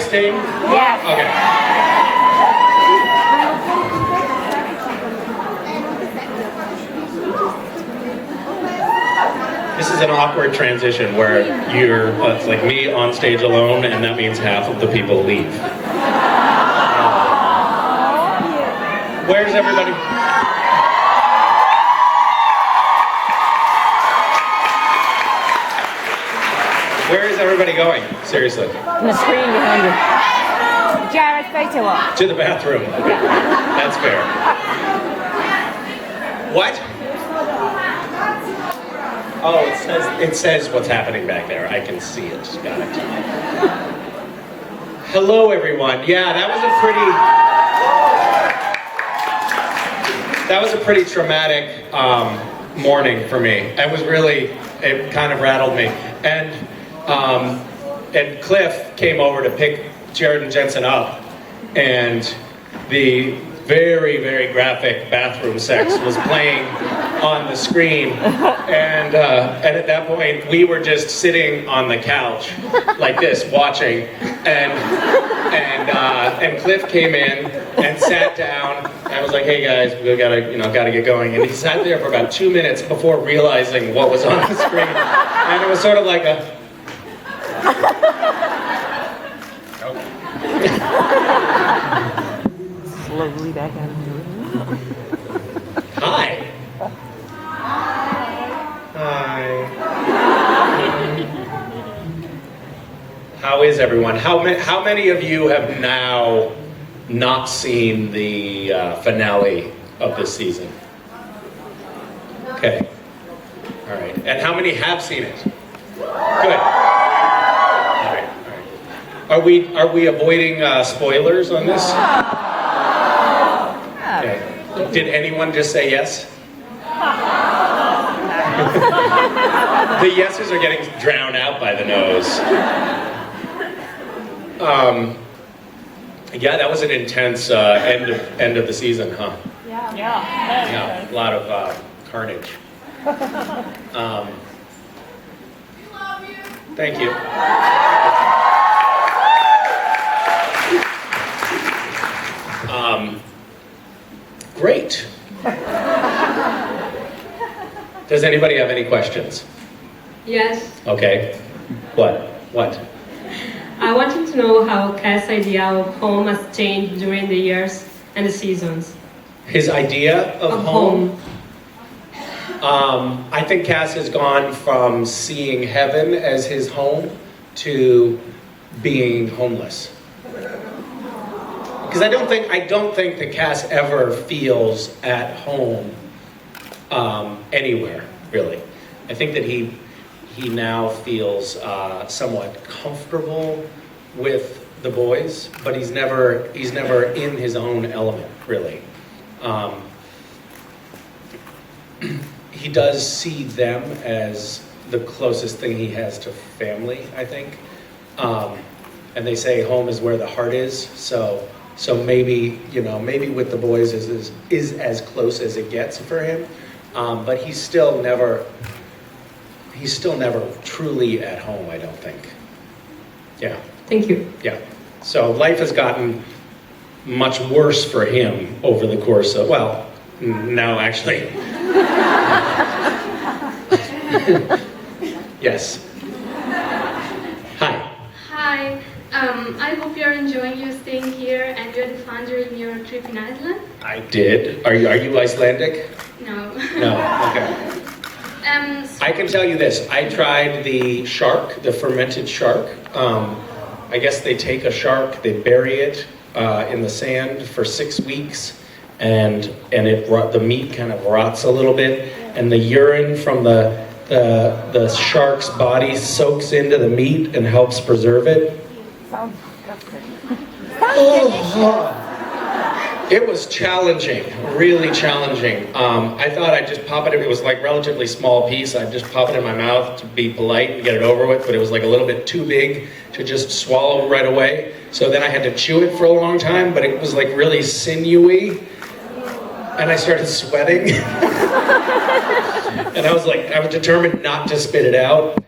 staying? Yes. Okay. This is an awkward transition where it's like me on stage alone, and that means half of the people leave. Where's everybody? Where is everybody going? Seriously. On the screen behind you. JIB8 To the bathroom. That's fair. What? Oh, it says what's happening back there. I can see it. Got it. Hello, everyone. Yeah, that was a pretty traumatic morning for me. It kind of rattled me. And Cliff came over to pick Jared and Jensen up, and the very, very graphic bathroom sex was playing on the screen, and at that point we were just sitting on the couch like this watching, and Cliff came in and sat down. I was like, hey guys, we gotta get going, and he sat there for about 2 minutes before realizing what was on the screen, and it was sort of like a slowly back out. Hi. Hi. How is everyone? How many of you have now not seen the finale of this season? Okay. All right. And how many have seen it? Good. All right. All right. Are we avoiding spoilers on this? Okay. Did anyone just say yes? The yeses are getting drowned out by the no's. Yeah, that was an intense end of the season, huh? Yeah, a lot of carnage. Thank you. Great. Does anybody have any questions? Yes. Okay. What? I wanted to know how Cass' idea of home has changed during the years and the seasons. His idea of home? I think Cass has gone from seeing heaven as his home to being homeless. Because I don't think that Cass ever feels at home anywhere, really. I think that he now feels somewhat comfortable with the boys, but he's never in his own element, really. He does see them as the closest thing he has to family, I think. And they say home is where the heart is, so maybe with the boys is as close as it gets for him. But he's still never truly at home, I don't think. Yeah. Thank you. Yeah. So life has gotten much worse for him over the course of, well, no, actually. Yes. Hi. Hi. I hope you're enjoying your staying here and you had fun during your trip in Iceland. I did. Are you Icelandic? No. No. Okay. I can tell you this. I tried the fermented shark. I guess they take a shark, they bury it in the sand for 6 weeks, and the meat kind of rots a little bit, and the urine from the shark's body soaks into the meat and helps preserve it. Sounds disgusting. It was challenging, really challenging. I thought I'd just pop it, it was like a relatively small piece, I'd just pop it in my mouth to be polite and get it over with, but it was like a little bit too big to just swallow right away. So then I had to chew it for a long time, but it was like really sinewy, and I started sweating. And I was determined not to spit it out.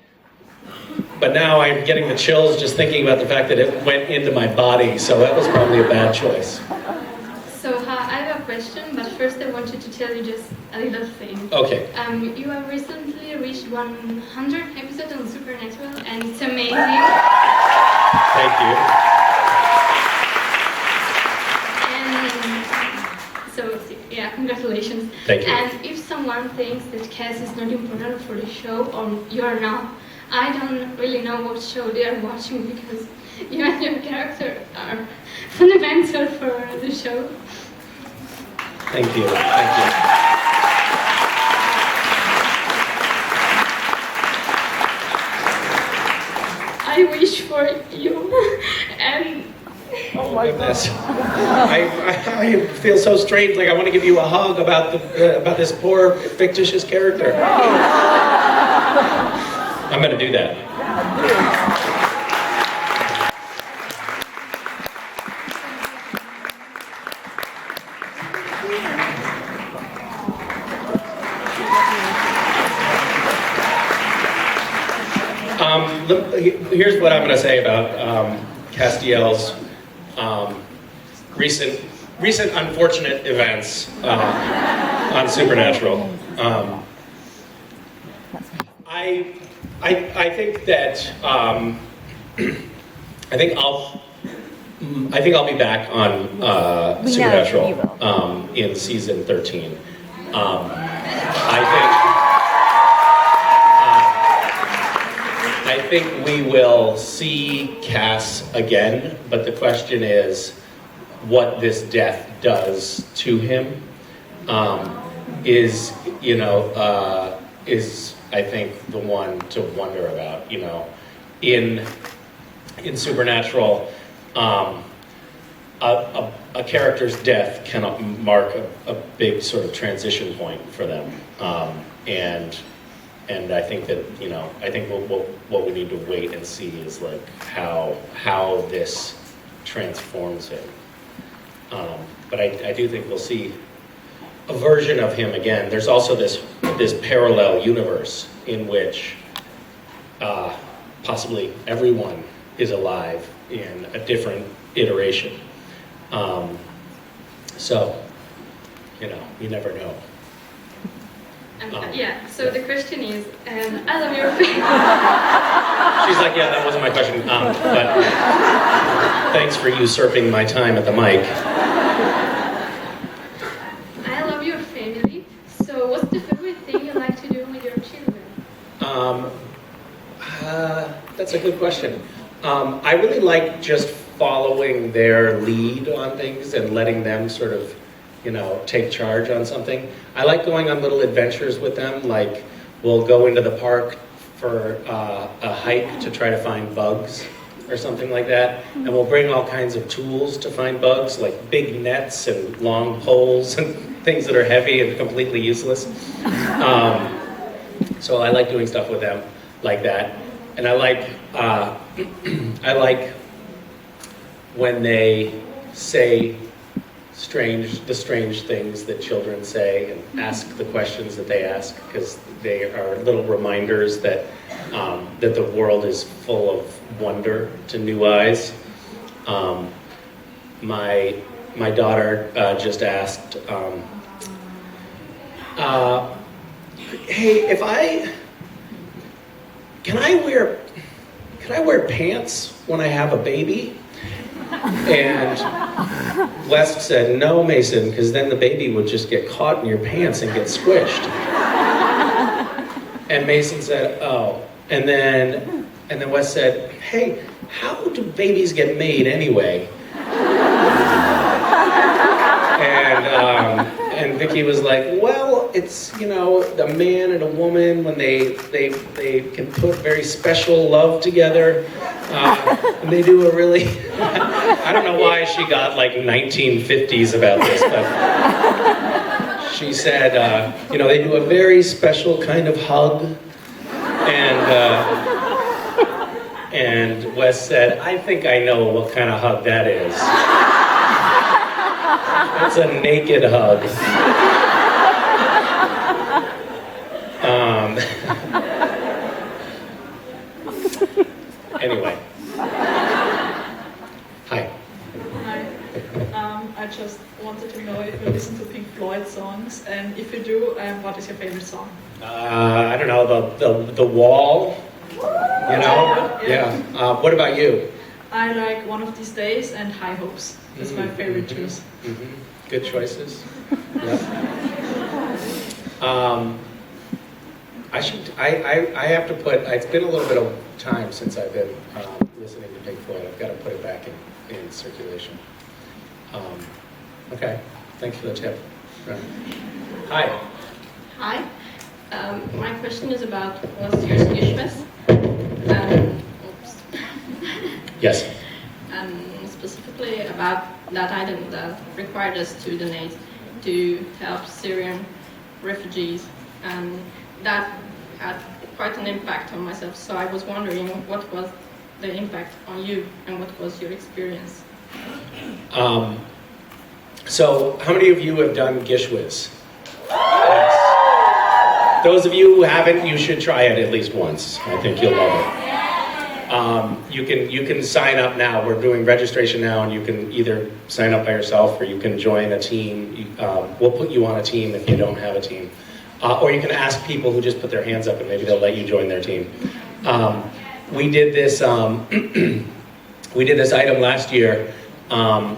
But now I'm getting the chills just thinking about the fact that it went into my body, so that was probably a bad choice. So I have a question, but first I wanted to tell you just a little thing. Okay. You have recently reached 100 episodes on Supernatural, and it's amazing. Thank you. And so, yeah, congratulations. Thank you. And if someone thinks that Cass is not important for the show, or you're not, I don't really know what show they are watching, because you and your character are fundamental for the show. Thank you. Thank you. I wish for you, and Oh my goodness. I feel so strange, like I want to give you a hug about this poor fictitious character. I'm going to do that. Here's what I'm going to say about Castiel's recent unfortunate events on Supernatural. I think that I think I'll be back on Supernatural in season 13. I think we will see Cass again, but the question is what this death does to him. Is I think the one to wonder about. In Supernatural, a character's death can mark a big sort of transition point for them, and I think that I think what we need to wait and see is like how this transforms him. But I do think we'll see a version of him again. There's also this parallel universe in which possibly everyone is alive in a different iteration. So you never know. Yeah, so the question is, I love your face. She's like, yeah, that wasn't my question, but thanks for usurping my time at the mic. I love your family. So what's the favorite thing you like to do with your children? That's a good question. I really like just following their lead on things and letting them sort of take charge on something. I like going on little adventures with them, like we'll go into the park for a hike to try to find bugs or something like that, and we'll bring all kinds of tools to find bugs, like big nets and long poles and things that are heavy and completely useless. So I like doing stuff with them like that, and I like when they say the strange things that children say and ask the questions that they ask, because they are little reminders that that the world is full of wonder to new eyes. My daughter just asked, "Hey, can I wear pants when I have a baby?" And West said, "No, Mason, because then the baby would just get caught in your pants and get squished." And Mason said, "Oh." And then West said, "Hey, how do babies get made anyway?" And Vicky was like, "Well, it's a man and a woman when they can put very special love together, and they do a really." I don't know why she got like 1950s about this, but she said, they do a very special kind of hug, and Wes said, "I think I know what kind of hug that is. It's a naked hug." is your favorite song? I don't know, the Wall, you know? Yeah. What about you? I like One of These Days and High Hopes. That's my favorite choice. Good choices. I have to put, it's been a little bit of time since I've been listening to Pink Floyd. I've got to put it back in circulation. Okay, thanks for the tip. Right. Hi. Hi. My question is about last year's Gish. Yes. Specifically about that item that required us to donate to help Syrian refugees, and that had quite an impact on myself. So I was wondering, what was the impact on you, and what was your experience? So, how many of you have done Gish? Yes. Those of you who haven't, you should try it at least once. I think you'll love it. You can sign up now. We're doing registration now, and you can either sign up by yourself or you can join a team. We'll put you on a team if you don't have a team. Or you can ask people who just put their hands up and maybe they'll let you join their team. We did this we did this item last year I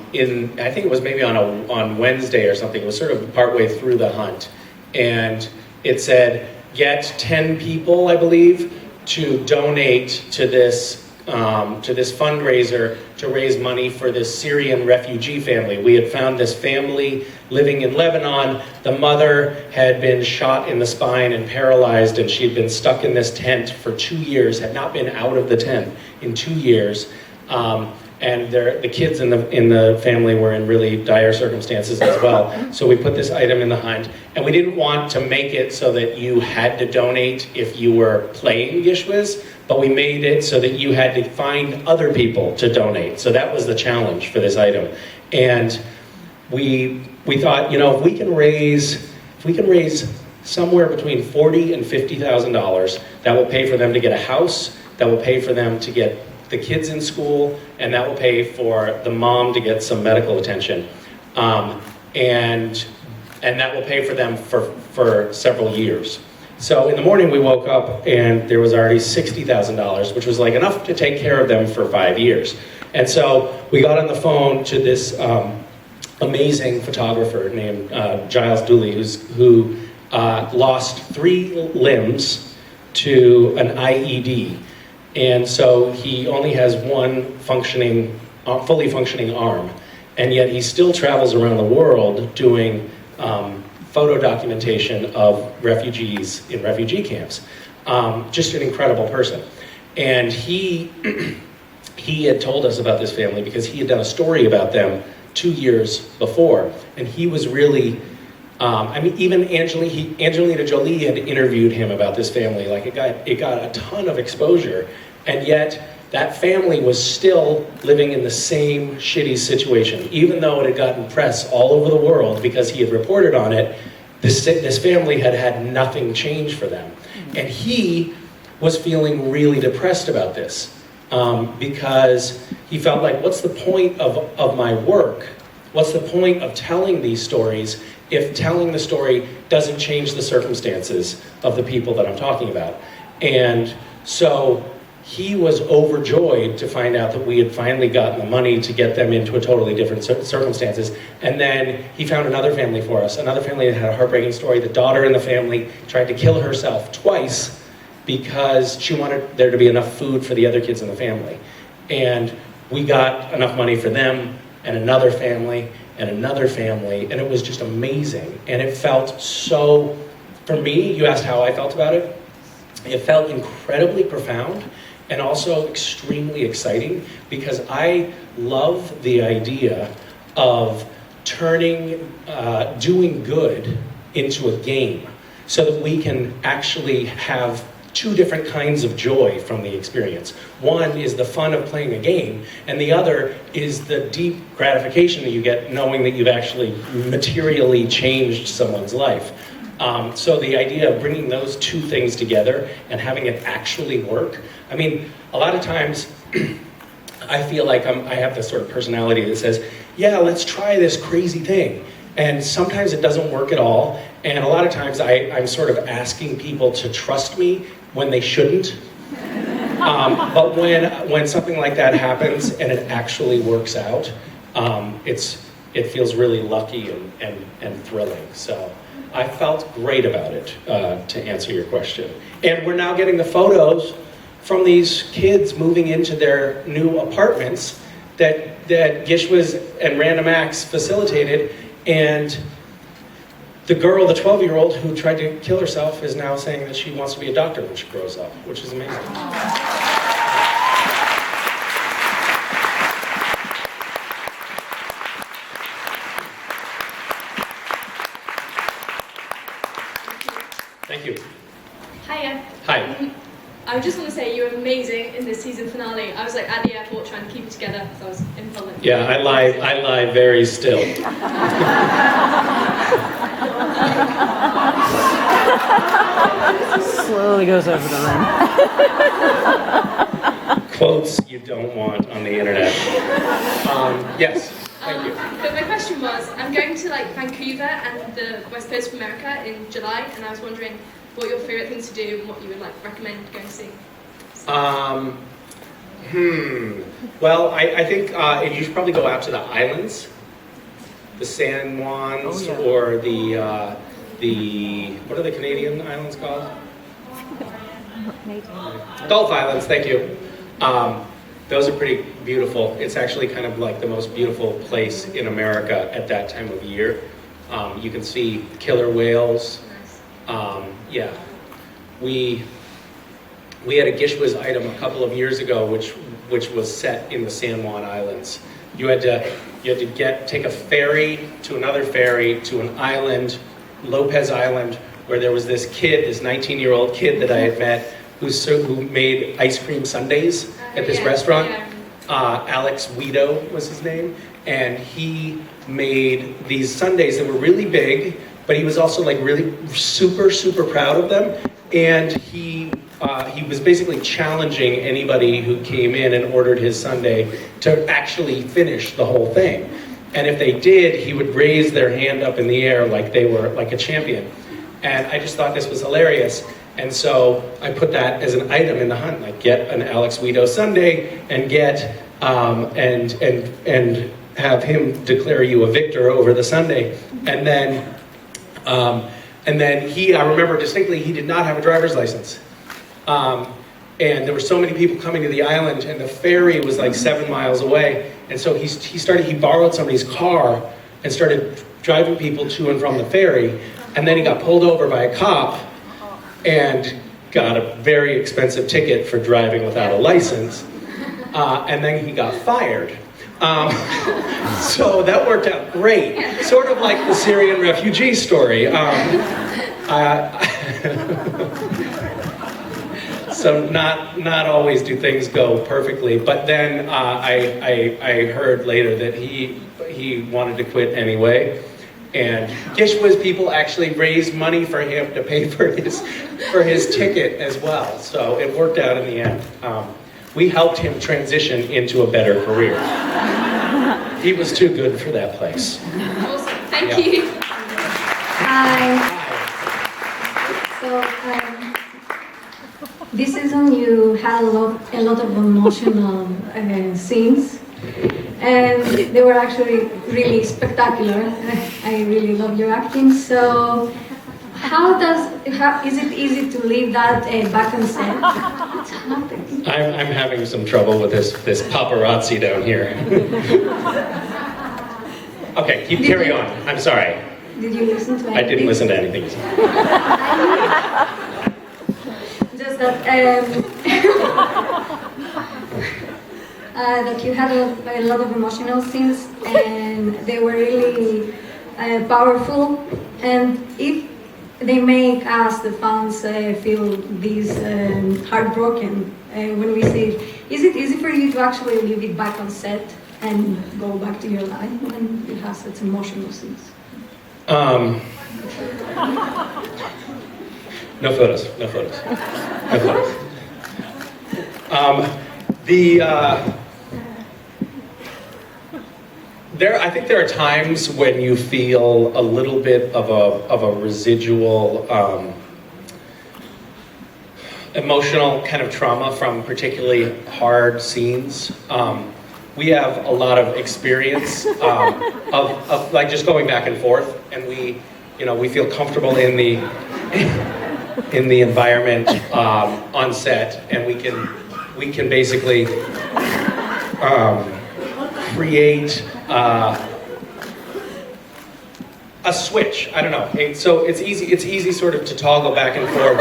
think it was maybe on Wednesday or something. It was sort of partway through the hunt. And it said, get 10 people, I believe, to donate to this fundraiser to raise money for this Syrian refugee family. We had found this family living in Lebanon. The mother had been shot in the spine and paralyzed, and she'd been stuck in this tent for 2 years, had not been out of the tent in 2 years. And the kids in the family were in really dire circumstances as well. So we put this item in the hunt, and we didn't want to make it so that you had to donate if you were playing Gish, but we made it so that you had to find other people to donate. So that was the challenge for this item. And we thought, if we can raise somewhere between $40,000 and $50,000, that will pay for them to get a house, that will pay for them to get the kids in school, and that will pay for the mom to get some medical attention. And that will pay for them for several years. So in the morning we woke up and there was already $60,000, which was like enough to take care of them for 5 years. And so we got on the phone to this amazing photographer named Giles Dooley, who lost 3 limbs to an IED. And so he only has one fully functioning arm, and yet he still travels around the world doing photo documentation of refugees in refugee camps. Just an incredible person. And he had told us about this family because he had done a story about them 2 years before, and he was really even Angelina Jolie had interviewed him about this family. Like it got a ton of exposure, and yet that family was still living in the same shitty situation. Even though it had gotten press all over the world because he had reported on it, this family had had nothing change for them. And he was feeling really depressed about this because he felt like, what's the point of my work? What's the point of telling these stories if telling the story doesn't change the circumstances of the people that I'm talking about? And so he was overjoyed to find out that we had finally gotten the money to get them into a totally different circumstances. And then he found another family for us, another family that had a heartbreaking story. The daughter in the family tried to kill herself twice because she wanted there to be enough food for the other kids in the family. And we got enough money for them and another family and another family, and it was just amazing. And it felt so, for me, you asked how I felt about it, it felt incredibly profound and also extremely exciting because I love the idea of turning doing good into a game so that we can actually have 2 different kinds of joy from the experience. One is the fun of playing a game, and the other is the deep gratification that you get knowing that you've actually materially changed someone's life. So the idea of bringing those 2 things together and having it actually work. I mean, a lot of times I feel like I have this sort of personality that says, yeah, let's try this crazy thing. And sometimes it doesn't work at all, And a lot of times I'm sort of asking people to trust me when they shouldn't. But when something like that happens and it actually works out, it feels really lucky and thrilling. So I felt great about it, to answer your question. And we're now getting the photos from these kids moving into their new apartments that Gish and Random Acts facilitated, and the girl, the 12-year-old who tried to kill herself, is now saying that she wants to be a doctor when she grows up, which is amazing. Thank you. Hiya. Hi. I just want to say you're amazing in the season finale. I was like at the airport trying to keep it together because I was in public. Yeah, I lie very still. Slowly goes over the room. Quotes you don't want on the internet. Yes, thank you. But my question was, I'm going to like Vancouver and the West Coast of America in July, and I was wondering what your favorite things to do and what you would like recommend going to see. Well, I think you should probably go out to the islands, the San Juans, Oh, yeah. or the what are the Canadian islands called? Gulf Islands. Thank you. Those are pretty beautiful. It's actually kind of like the most beautiful place in America at that time of year. You can see killer whales. Yeah, we had a Gish item a couple of years ago, which was set in the San Juan Islands. You had to take a ferry to another ferry to an island, Lopez Island, where there was this kid, this 19-year-old kid that I had met, who made ice cream sundaes at this restaurant. Alex Guido was his name, and he made these sundaes that were really big, but he was also like really super proud of them, and he was basically challenging anybody who came in and ordered his sundae to actually finish the whole thing. And if they did, he would raise their hand up in the air like they were like a champion. And I just thought this was hilarious. And so I put that as an item in the hunt, like get an Alex Guido sundae and get and have him declare you a victor over the sundae. And then I remember distinctly, he did not have a driver's license. And there were so many people coming to the island, and the ferry was like 7 miles away. And so he borrowed somebody's car and started driving people to and from the ferry. And then he got pulled over by a cop and got a very expensive ticket for driving without a license. And then he got fired. So that worked out great. Sort of like the Syrian refugee story. So not always do things go perfectly, but then I heard later that he wanted to quit anyway, and Gish people actually raised money for him to pay for his ticket as well. So it worked out in the end. We helped him transition into a better career. He was too good for that place. Awesome, thank you. Hi. So this season you had a lot of emotional scenes, and they were actually really spectacular. I really love your acting. So is it easy to leave that back on set? What's happening? I'm having some trouble with this paparazzi down here. Okay, carry on. I'm sorry. Did you listen to anything? I didn't listen to anything. Just that that you had a lot of emotional scenes, and they were really powerful. And if they make us, the fans, feel this heartbroken when we see it, is it easy for you to actually leave it back on set and go back to your life when you have such emotional scenes? No photos. I think there are times when you feel a little bit of a residual emotional kind of trauma from particularly hard scenes. We have a lot of experience of like just going back and forth, and we feel comfortable in the environment on set, and we can basically create a switch. I don't know. So it's easy sort of to toggle back and forth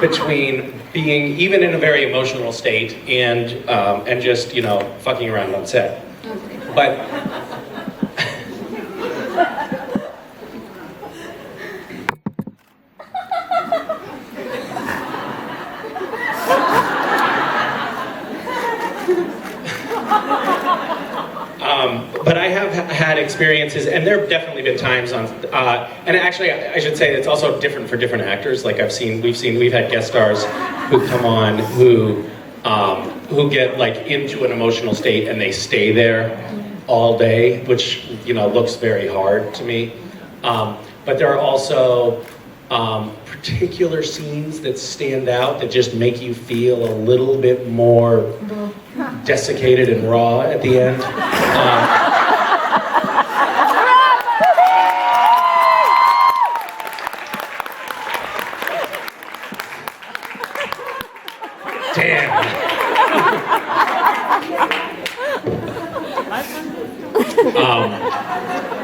between being even in a very emotional state and just fucking around on set. But but I have had experiences, and there have definitely been times on, and actually I should say it's also different for different actors. Like we've had guest stars who come on who get like into an emotional state and they stay there all day, which looks very hard to me. But there are also particular scenes that stand out that just make you feel a little bit more desiccated and raw at the end. Damn.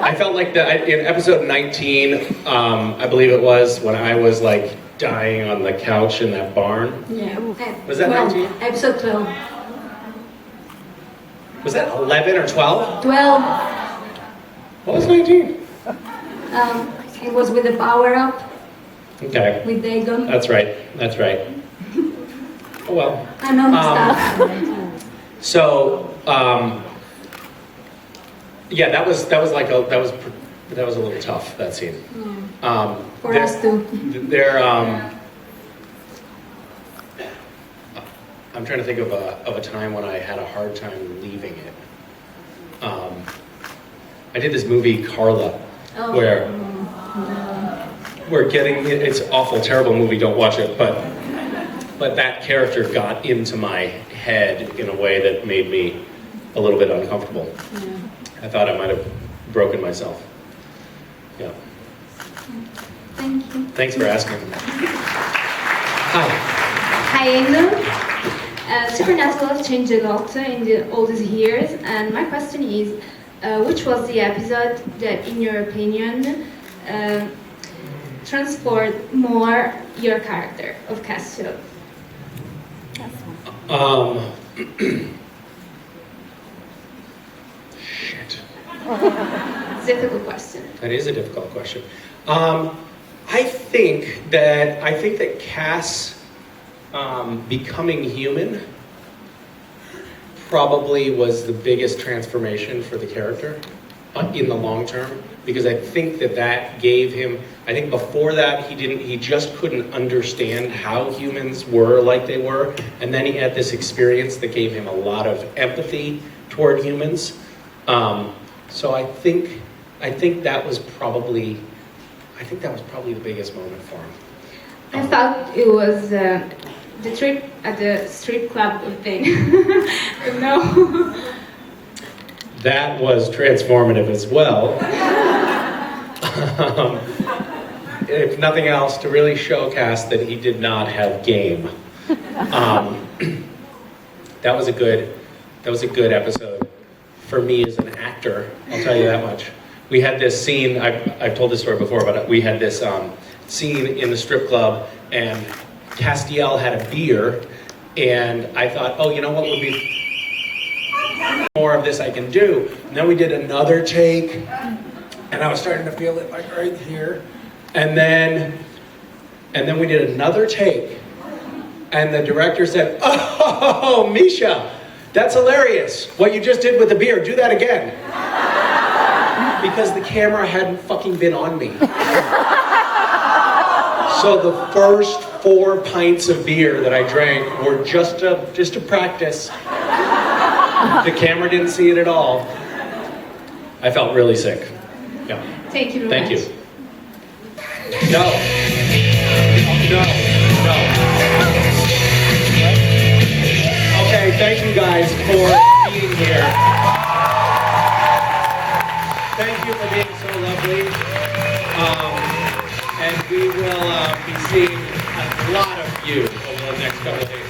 I felt like in episode 19, I believe it was, when I was like dying on the couch in that barn. Yeah. Was that 19? Episode 12. Was that 11 or 12? 12. What was 19? It was with the power up. Okay. With Dagon. That's right. Oh well. I know my stuff. So, yeah, that was a little tough, that scene. For us too. I'm trying to think of a time when I had a hard time leaving it. I did this movie Carla, where we're getting it's an awful, terrible movie. Don't watch it, but that character got into my head in a way that made me a little bit uncomfortable. Yeah. I thought I might have broken myself. Yeah. Thank you. Thanks for asking. Hi. Hi, Angel. Supernatural has changed a lot in all these years, and my question is, which was the episode that, in your opinion, transformed more your character of Castiel? Shit. Difficult question. That is a difficult question. I think that Cass becoming human probably was the biggest transformation for the character in the long term, because I think that gave him, I think before that he just couldn't understand how humans were like they were, and then he had this experience that gave him a lot of empathy toward humans. So I think that was probably the biggest moment for him. I thought it was the trip at the strip club thing. No. That was transformative as well. If nothing else, to really showcase that he did not have game. That was a good episode for me as an actor. I'll tell you that much. We had this scene. I've told this story before, but we had this scene in the strip club, and Castiel had a beer, and I thought, oh, you know what would be more of this I can do. And then we did another take, and I was starting to feel it like right here. And then we did another take, and the director said, "Oh, Misha, that's hilarious. What you just did with the beer, do that again." Because the camera hadn't fucking been on me. So the first 4 pints of beer that I drank were just to practice. The camera didn't see it at all. I felt really sick. Yeah. Thank you very Thank much. you. No. No. Okay, thank you guys for being here. Thank you for being so lovely. And we will be seeing a lot of you over the next couple of days.